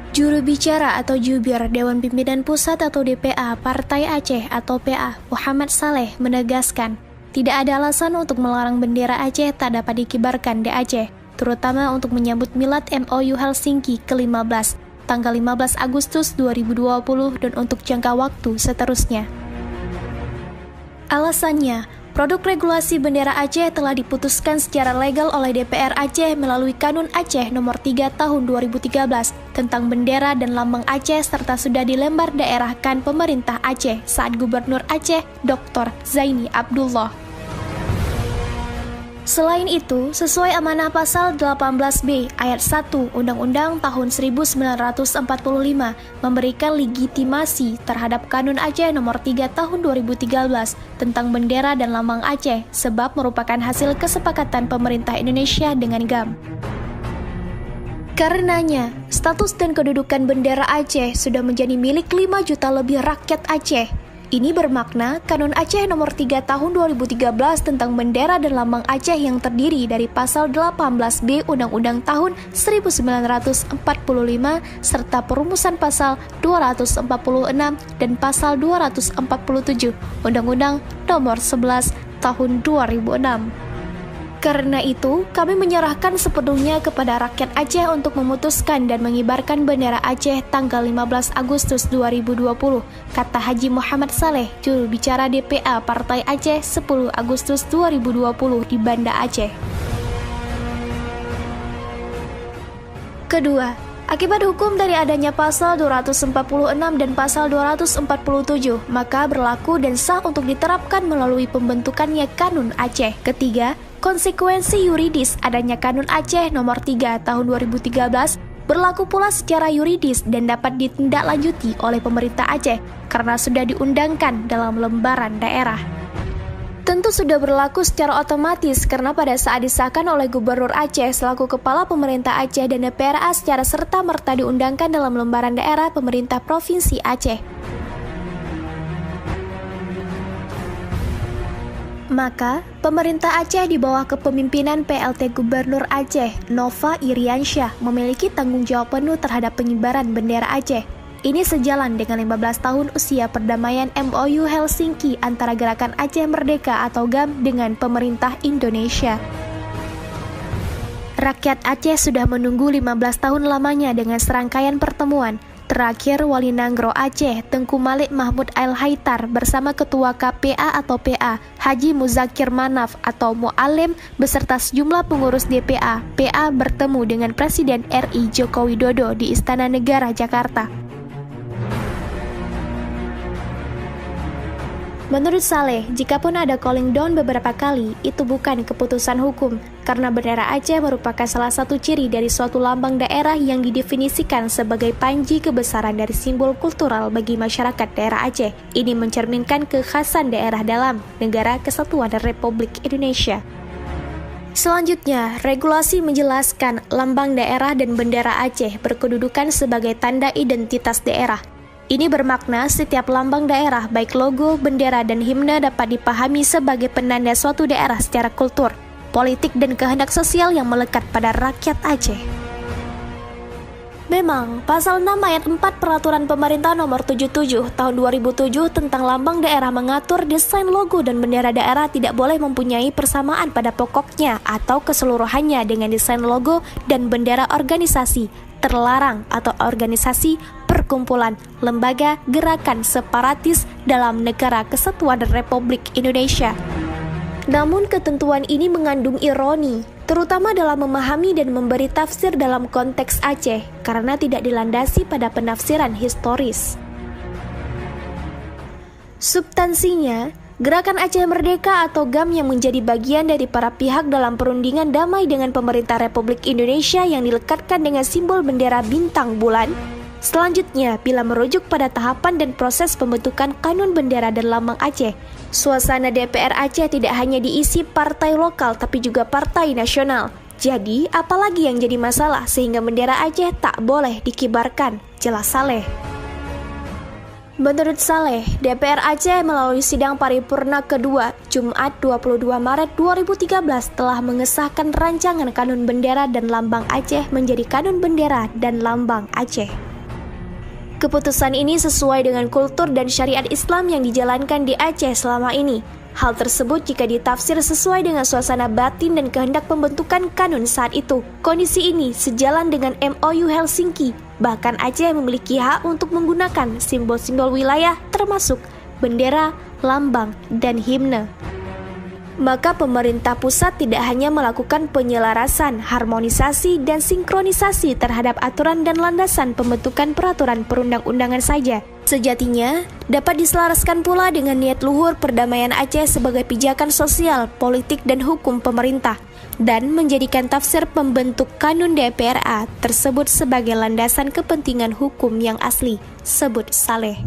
Juru bicara atau jubir Dewan Pimpinan Pusat atau DPA Partai Aceh atau PA, Muhammad Saleh menegaskan, tidak ada alasan untuk melarang bendera Aceh tak dapat dikibarkan di Aceh, terutama untuk menyambut milad MOU Helsinki ke-15, tanggal 15 Agustus 2020 dan untuk jangka waktu seterusnya. Alasannya, produk regulasi bendera Aceh telah diputuskan secara legal oleh DPR Aceh melalui Kanun Aceh Nomor 3 Tahun 2013 tentang bendera dan lambang Aceh serta sudah dilembar daerahkan pemerintah Aceh saat Gubernur Aceh Dr. Zaini Abdullah. Selain itu, sesuai amanah pasal 18B ayat 1 Undang-Undang tahun 1945 memberikan legitimasi terhadap Kanun Aceh Nomor 3 Tahun 2013 tentang bendera dan lambang Aceh sebab merupakan hasil kesepakatan pemerintah Indonesia dengan GAM. Karenanya, status dan kedudukan bendera Aceh sudah menjadi milik 5 juta lebih rakyat Aceh. Ini bermakna Kanun Aceh Nomor 3 Tahun 2013 tentang bendera dan lambang Aceh yang terdiri dari pasal 18B Undang-Undang tahun 1945 serta perumusan pasal 246 dan pasal 247 Undang-Undang Nomor 11 Tahun 2006. Karena itu, kami menyerahkan sepenuhnya kepada rakyat Aceh untuk memutuskan dan mengibarkan bendera Aceh tanggal 15 Agustus 2020, kata Haji Muhammad Saleh, juru bicara DPA Partai Aceh 10 Agustus 2020 di Banda Aceh. Kedua, akibat hukum dari adanya pasal 246 dan pasal 247, maka berlaku dan sah untuk diterapkan melalui pembentukannya Kanun Aceh. Ketiga, konsekuensi yuridis adanya Kanun Aceh Nomor 3 Tahun 2013 berlaku pula secara yuridis dan dapat ditindaklanjuti oleh pemerintah Aceh karena sudah diundangkan dalam lembaran daerah. Tentu sudah berlaku secara otomatis karena pada saat disahkan oleh Gubernur Aceh selaku Kepala Pemerintah Aceh dan DPRA secara serta-merta diundangkan dalam lembaran daerah pemerintah Provinsi Aceh. Maka, pemerintah Aceh di bawah kepemimpinan PLT Gubernur Aceh, Nova Iriansyah, memiliki tanggung jawab penuh terhadap pengibaran bendera Aceh. Ini sejalan dengan 15 tahun usia perdamaian MOU Helsinki antara Gerakan Aceh Merdeka atau GAM dengan pemerintah Indonesia. Rakyat Aceh sudah menunggu 15 tahun lamanya dengan serangkaian pertemuan. Terakhir, Wali Nanggro Aceh, Tengku Malik Mahmud Al-Haitar bersama Ketua KPA atau PA, Haji Muzakir Manaf atau Mu'alim beserta sejumlah pengurus DPA, PA bertemu dengan Presiden RI Joko Widodo di Istana Negara, Jakarta. Menurut Saleh, jikapun ada calling down beberapa kali, itu bukan keputusan hukum, karena bendera Aceh merupakan salah satu ciri dari suatu lambang daerah yang didefinisikan sebagai panji kebesaran dari simbol kultural bagi masyarakat daerah Aceh. Ini mencerminkan kekhasan daerah dalam Negara Kesatuan Republik Indonesia. Selanjutnya, regulasi menjelaskan lambang daerah dan bendera Aceh berkedudukan sebagai tanda identitas daerah. Ini bermakna setiap lambang daerah, baik logo, bendera, dan himne dapat dipahami sebagai penanda suatu daerah secara kultur, politik, dan kehendak sosial yang melekat pada rakyat Aceh. Memang, Pasal 6 Ayat 4 Peraturan Pemerintah Nomor 77 Tahun 2007 tentang lambang daerah mengatur desain logo dan bendera daerah tidak boleh mempunyai persamaan pada pokoknya atau keseluruhannya dengan desain logo dan bendera organisasi, terlarang atau organisasi, perkumpulan, lembaga, gerakan separatis dalam Negara Kesatuan Republik Indonesia. Namun ketentuan ini mengandung ironi, terutama dalam memahami dan memberi tafsir dalam konteks Aceh, karena tidak dilandasi pada penafsiran historis. Substansinya, Gerakan Aceh Merdeka atau GAM yang menjadi bagian dari para pihak dalam perundingan damai dengan pemerintah Republik Indonesia yang dilekatkan dengan simbol bendera bintang bulan. Selanjutnya, bila merujuk pada tahapan dan proses pembentukan kanun bendera dan lambang Aceh, suasana DPR Aceh tidak hanya diisi partai lokal tapi juga partai nasional. Jadi, apalagi yang jadi masalah sehingga bendera Aceh tak boleh dikibarkan, jelas Saleh. Menurut Saleh, DPR Aceh melalui sidang paripurna kedua Jumat 22 Maret 2013 telah mengesahkan rancangan kanun bendera dan lambang Aceh menjadi kanun bendera dan lambang Aceh. Keputusan ini sesuai dengan kultur dan syariat Islam yang dijalankan di Aceh selama ini. Hal tersebut jika ditafsir sesuai dengan suasana batin dan kehendak pembentukan kanun saat itu. Kondisi ini sejalan dengan MOU Helsinki. Bahkan Aceh memiliki hak untuk menggunakan simbol-simbol wilayah termasuk bendera, lambang, dan himne. Maka pemerintah pusat tidak hanya melakukan penyelarasan, harmonisasi, dan sinkronisasi terhadap aturan dan landasan pembentukan peraturan perundang-undangan saja. Sejatinya, dapat diselaraskan pula dengan niat luhur perdamaian Aceh sebagai pijakan sosial, politik, dan hukum pemerintah, dan menjadikan tafsir pembentuk kanun DPRA tersebut sebagai landasan kepentingan hukum yang asli, sebut Saleh.